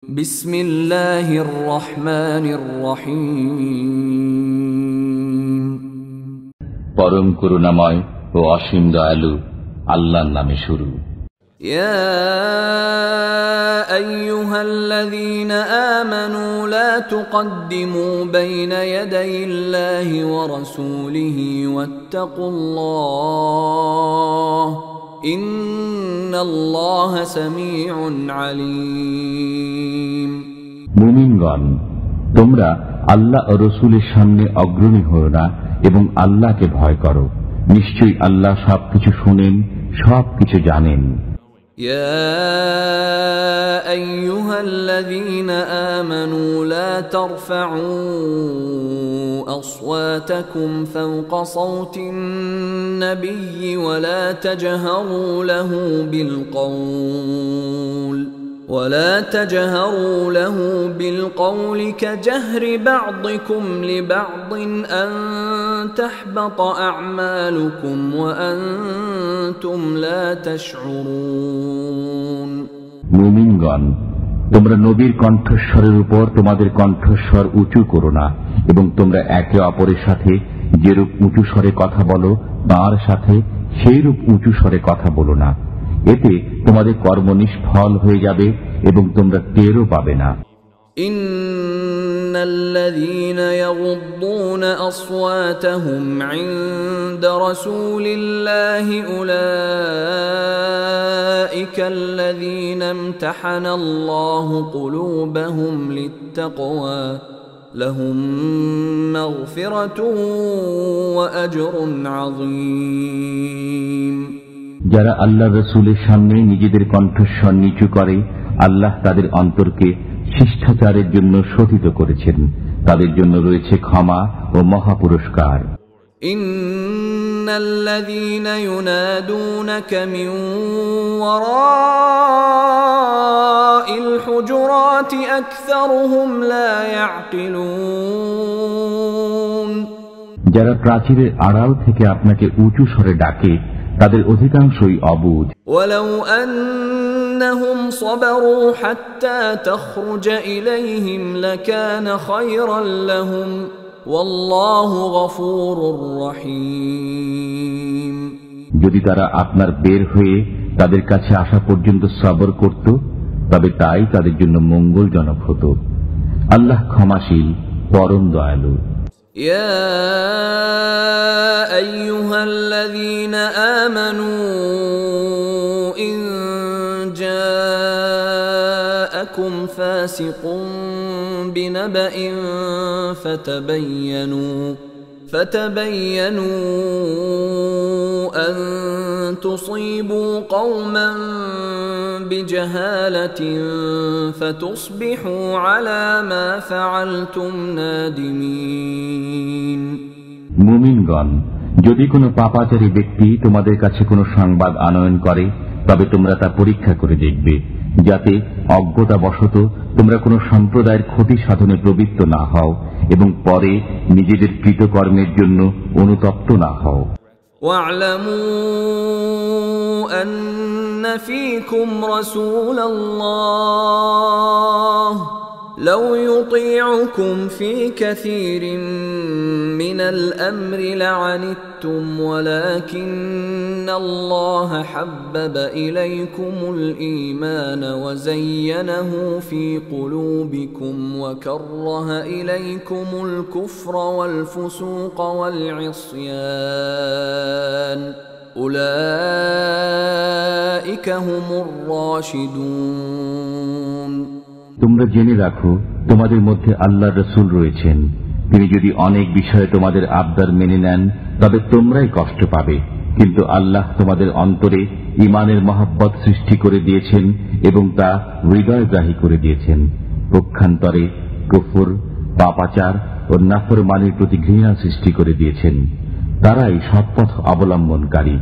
বিসমিল্লাহির রহমানির রহিম। পরম করুণাময় ও অসীম দয়ালু আল্লাহর নামে শুরু। ইয়া আইয়ুহাল্লাযীনা আমানু লা তুকদ্দিমু বাইনা ইয়াদাইল্লাহি ওয়া রাসূলিহি ওয়াত্তাকুল্লাহ ইন্নাল্লাহা সামিউন আলীম। মুমিনগণ, তোমরা আল্লাহ ও রাসূলের সামনে অগ্রণী হও না এবং আল্লাহকে ভয় করো। নিশ্চয়ই আল্লাহ সবকিছু শুনেন, সবকিছু জানেন। يا أيها الذين آمنوا لا ترفعوا أصواتكم فوق صوت النبي ولا تجهروا له بالقول كجهر بعضكم لبعض أن تحبط أعمالكم وأنتم لا تشعرون। মুমিনগণ, তোমরা নবীর কণ্ঠস্বরের উপর তোমাদের কণ্ঠস্বর উঁচু করো না এবং তোমরা একে অপরের সাথে যেরূপ উঁচু স্বরে কথা বলো তার সাথে সেইরূপ উঁচু স্বরে কথা বলো না। এতে তোমাদের কর্ম নিষ্ফল হয়ে যাবে এবং তোমরা টেরও পাবে না। ইন্নাল্লাযীনা ইয়াগুদ্দুনা আসওয়াতাহুম ইনদা রাসূলিল্লাহি উলাইকাল্লাযীনা ইমতাহানাল্লাহু কুলুবাহুম লিত্তাকওয়া লাহুম মাগফিরাতুন ওয়া আজরুন আযীম। যারা আল্লাহ রাসূলের সামনে নিজেদের কণ্ঠস্বর নিচু করে, আল্লাহ তাদের অন্তরকে শিষ্টাচারের জন্য শোধিত করেছেন। তাদের জন্য রয়েছে ক্ষমা ও মহাপুরস্কার। ইন্নাল্লাযীনা ইউনাদুনাকা মিন ওয়ারাইল হুজুরাতি আকসারুহুম লা ইয়াকিলুন। যারা প্রাচীরের আড়াল থেকে আপনাকে উঁচু স্বরে ডাকে তাদের অধিকাংশই অবুঝ। ওয়ালাউ আন্নাহুম সাবারু হাত্তা তাখরুজা ইলাইহিম লাকানা খায়রান লাহুম ওয়াল্লাহু গফুরুর রহিম। যদি তারা আপনার বের হয়ে তাদের কাছে আসা পর্যন্ত সবর করত তবে তাই তাদের জন্য মঙ্গলজনক হতো। আল্লাহ ক্ষমাশীল, পরম দয়ালু। يا أيها الذين آمنوا إن جاءكم فاسق بنبأ فتبينوا أن تصيبوا قوما بجهالة فتصبحوا على ما فعلتم نادمين। মুমিনগণ, যদি কোনো পাপাচারী ব্যক্তি তোমাদের কাছে কোনো সংবাদ আনয়ন করে তবে তোমরা তা পরীক্ষা করে দেখবে, যাতে অজ্ঞতাবশত তোমরা কোনো সম্প্রদায়ের ক্ষতি সাধনে প্রবৃত্ত না হও এবং পরে নিজেদের কৃতকর্মের জন্য অনুতপ্ত না হও। واعلموا أن فيكم رسول الله لو يطيعكم في كثير من الأمر لعنتم ولكن الله حبب إليكم الإيمان وزينه في قلوبكم وكره إليكم الكفر والفسوق والعصيان أولئك هم الراشدون। তোমরা জেনে রাখো, তোমাদের মধ্যে আল্লাহর রাসূল রয়েছেন। তিনি যদি অনেক বিষয়ে তোমাদের আবদার মেনে নেন তবে তোমরাই কষ্ট পাবে, কিন্তু আল্লাহ তোমাদের অন্তরে ঈমানের মহব্বত সৃষ্টি করে দিয়েছেন এবং তা হৃদয়গ্রাহী করে দিয়েছেন। পক্ষান্তরে কুফর, পাপাচার ও নাফরমানির প্রতি ঘৃণা সৃষ্টি করে দিয়েছেন। তারাই সৎপথ অবলম্বনকারী।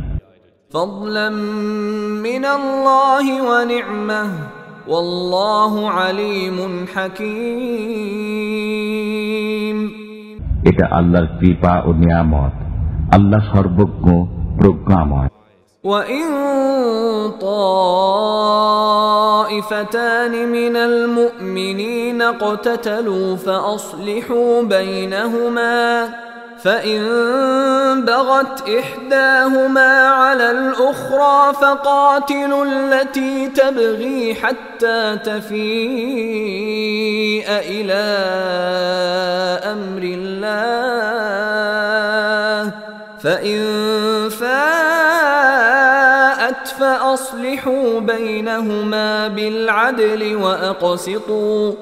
ফাদলাম মিনাল্লাহি ওয়া নি'মাহ ওয়াল্লাহু আলীমুন হাকীম। এটা আল্লাহর কৃপা ও নিয়ামত। আল্লাহ সর্বজ্ঞ, প্রজ্ঞাময়। وَإِن طائفتان من المؤمنين اقتتلوا فأصلحوا بينهما فإن بغت إحداهما على الأخرى فقاتلوا التي تبغي حتى تفيء إلى أمر الله فإن فاءت فأصلحوا بينهما بالعدل وأقسطوا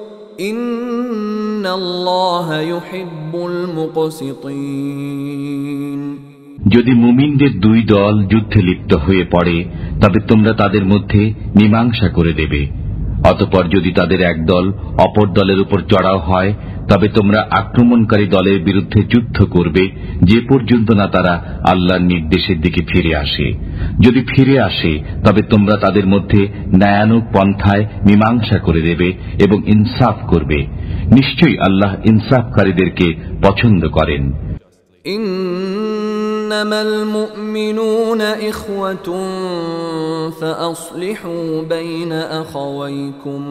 إن الله يحب المقسطين যদি মুমিনদের দুই দল যুদ্ধে লিপ্ত হয়ে পড়ে তবে তোমরা তাদের মধ্যে মীমাংসা করে দেবে। অতঃপর যদি তাদের এক দল অপর দলের উপর চড়াও হয় তবে তোমরা আক্রমণকারী দলের বিরুদ্ধে যুদ্ধ করবে যে পর্যন্ত না তারা আল্লাহর নির্দেশের দিকে ফিরে আসে। যদি ফিরে আসে তবে তোমরা তাদের মধ্যে ন্যায়ানুগ পন্থায় মীমাংসা করে দেবে এবং ইনসাফ করবে। নিশ্চয়ই আল্লাহ ইনসাফকারীদেরকে পছন্দ করেন। إنما المؤمنون إخوة فأصلحوا بين أخويكم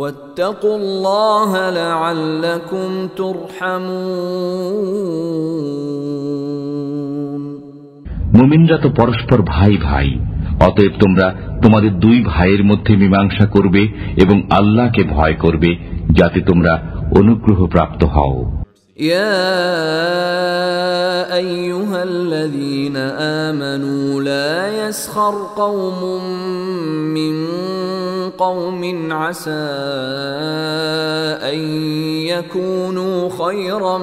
واتقوا الله لعلكم ترحمون মুমিনরা তো পরস্পর ভাই ভাই, অতএব তোমরা তোমাদের দুই ভাইয়ের মধ্যে মীমাংসা করবে এবং আল্লাহকে ভয় করবে যাতে তোমরা অনুগ্রহ প্রাপ্ত হও। يا أيها الذين آمنوا لا يسخر قوم من قوم عسى أن يكونوا خيرا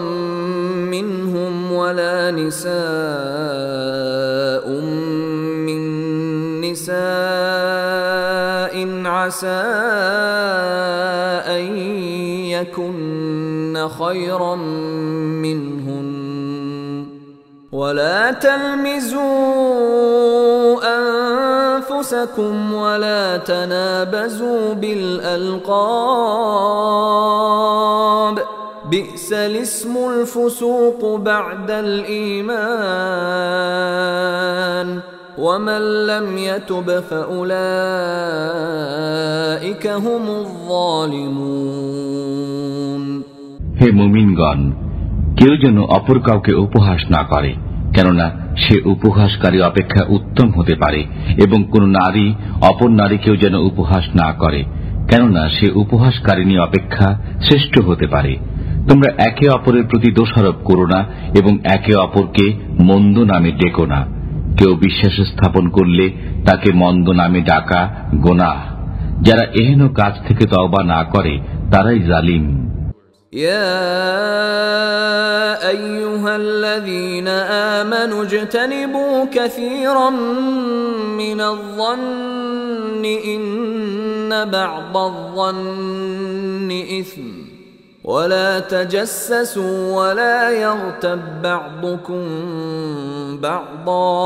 منهم ولا نساء من نساء عسى أن يكن خيرا منهن ولا تلمزوا أنفسكم ولا تنابزوا بالألقاب بئس الاسم الفسوق بعد الإيمان ومن لم يتب فأولئك هم الظالمون হে মুমিনগণ, কেউ যেন অপর কাউকে উপহাস না করে, কেননা সে উপহাসকারী অপেক্ষা উত্তম হতে পারে, এবং কোন নারী অপর নারীকেও যেন উপহাস না করে, কেননা সে উপহাসকারিণী অপেক্ষা শ্রেষ্ঠ হতে পারে। তোমরা একে অপরের প্রতি দোষারোপ করো না এবং একে অপরকে মন্দ নামে ডেকো না। কেউ বিশ্বাস স্থাপন করলে তাকে মন্দ নামে ডাকা গোনাহ। যারা এহেন কাজ থেকে তওবা না করে তারাই জালিম। يا أيها الذين آمنوا اجتنبوا كثيرا من الظن إن بعض الظن إثم ولا تجسسوا ولا يغتب بعضكم بعضا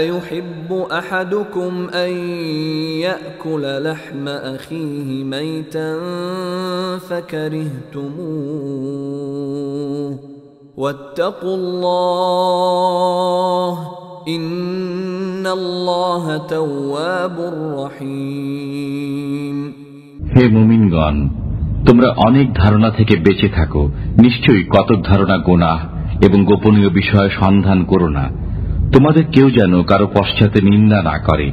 أيحب أحدكم أن يأكل لحم أخيه ميتا فكرهتموه واتقوا الله إن الله تواب رحيم হে মুমিনগণ, তোমরা অনেক ধারণা থেকে বেঁচে থাকো। নিশ্চয়ই কতক ধারণা গুনাহ এবং গোপনীয় বিষয় সন্ধান করো না। তোমাদের কেউ যেন কারো পশ্চাতে নিন্দা না করে।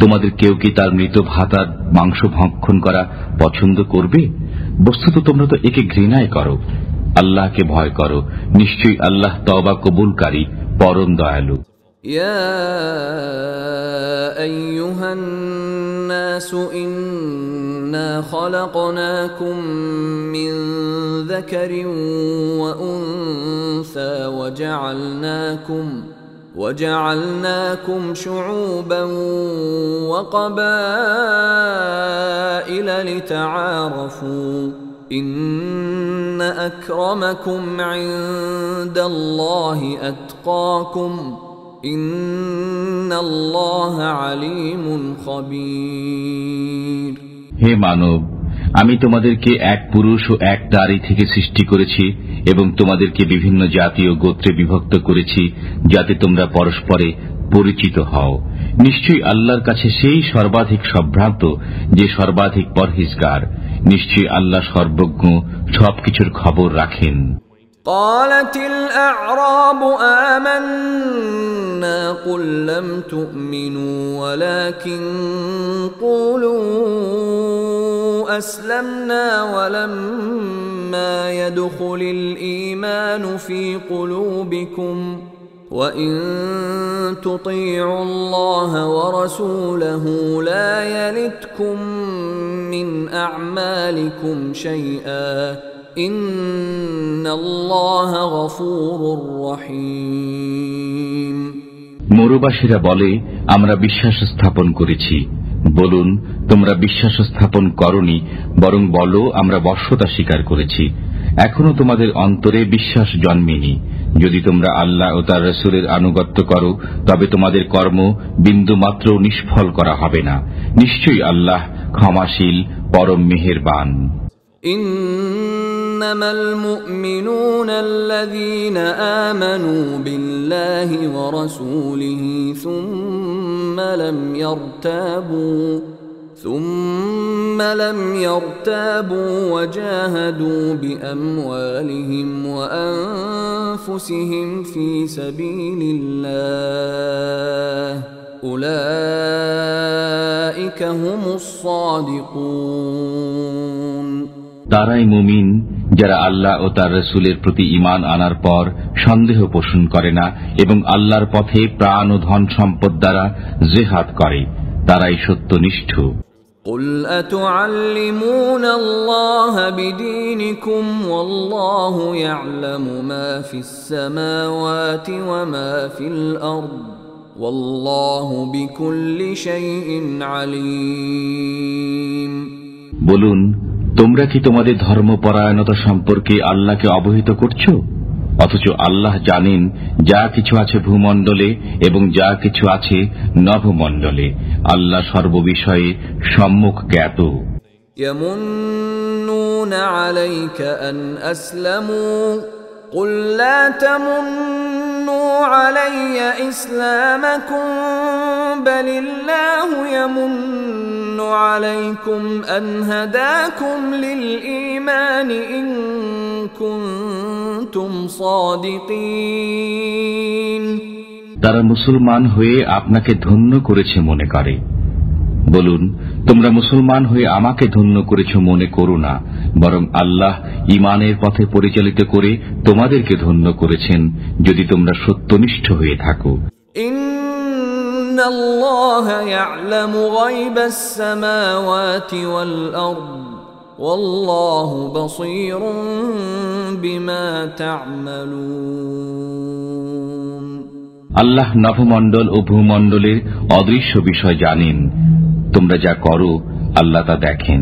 তোমাদের কেউ কি তার মৃত ভাতার মাংস ভক্ষণ করা পছন্দ করবে? বস্তুত তোমরা তো একে ঘৃণাই করো। আল্লাহকে ভয় করো, নিশ্চয়ই আল্লাহ তওবা কবুলকারী, পরম দয়ালু। يا أيها الناس إنا خلقناكم من ذكر وأنثى وجعلناكم شعوبا وقبائل لتعارفوا إن أكرمكم عند الله أتقاكم إن الله عليم خبير হে মানব, আমি তোমাদেরকে এক পুরুষ ও এক নারী থেকে সৃষ্টি করেছি এবং তোমাদেরকে বিভিন্ন জাতীয় গোত্রে বিভক্ত করেছি যাতে তোমরা পরস্পরে পরিচিত হও। নিশ্চয়ই আল্লাহর কাছে সেই সর্বাধিক সম্ভ্রান্ত যে সর্বাধিক পরহেজগার। নিশ্চয়ই আল্লাহ সর্বজ্ঞ, সবকিছুর খবর রাখেন। قالت الأعراب آمنا قل لم تؤمنوا ولكن قولوا أسلمنا ولما يدخل الإيمان في قلوبكم وإن تطيعوا الله ورسوله لا يلتكم من أعمالكم شيئا ইন্নাল্লাহ গফুরুর রহিম। মরুবাসীরা বলে, আমরা বিশ্বাস স্থাপন করেছি। বলুন, তোমরা বিশ্বাস স্থাপন করনি, বরং বলো আমরা বশ্যতা স্বীকার করেছি। এখনো তোমাদের অন্তরে বিশ্বাস জন্মেনি। যদি তোমরা আল্লাহ ও তার রাসূলের আনুগত্য করো, তবে তোমাদের কর্ম বিন্দু মাত্র নিষ্ফল করা হবে না। নিশ্চয়ই আল্লাহ ক্ষমাশীল, পরম মেহেরবান। إنما المؤمنون الذين آمنوا بالله ورسوله ثم لم يرتابوا وجاهدوا بأموالهم وأنفسهم في سبيل الله أولئك هم الصادقون। তারাই মুমিন যারা আল্লাহ ও তার রাসূলের প্রতি ঈমান আনার পর সন্দেহ পোষণ করে না এবং আল্লাহর পথে প্রাণ ও ধন সম্পদ দ্বারা জিহাদ করে, তারাই সত্যনিষ্ঠ। قل أتعلمون الله بدينكم والله يعلم ما في السماوات وما في الأرض والله بكل شيء عليم। বলুন, তোমরা কি তোমাদের ধর্মপরায়ণতা সম্পর্কে আল্লাহকে অবহিত করছো? অথচ আল্লাহ জানেন যা কিছু আছে ভূমণ্ডলে এবং যা কিছু আছে নভমণ্ডলে। আল্লাহ সর্ববিষয়ে সম্মুখ জ্ঞাত। يمنون عليك أن أسلموا قل لا تمنوا علي إسلامكم بل الله يمن عليكم أن هداكم للإيمان إن كنتم صادقين। তারা মুসলমান হয়ে আপনাকে ধন্য করেছে মনে করে। বলুন, তোমরা মুসলমান হয়ে আমাকে ধন্য করেছ মনে করো না, বরং আল্লাহ ঈমানের পথে পরিচালিত করে তোমাদেরকে ধন্য করেছেন যদি তোমরা সত্যনিষ্ঠ হয়ে থাকো। ইন্নাল্লাহা ইয়া'লামু গায়বাস সামাওয়াতি ওয়াল আরদ ওয়াল্লাহু বাসীরুম বিমা তা'মালুন। আল্লাহ নভমণ্ডল ও ভূমণ্ডলের অদৃশ্য বিষয় জানেন। তোমরা যা করো আল্লাহ তা দেখেন।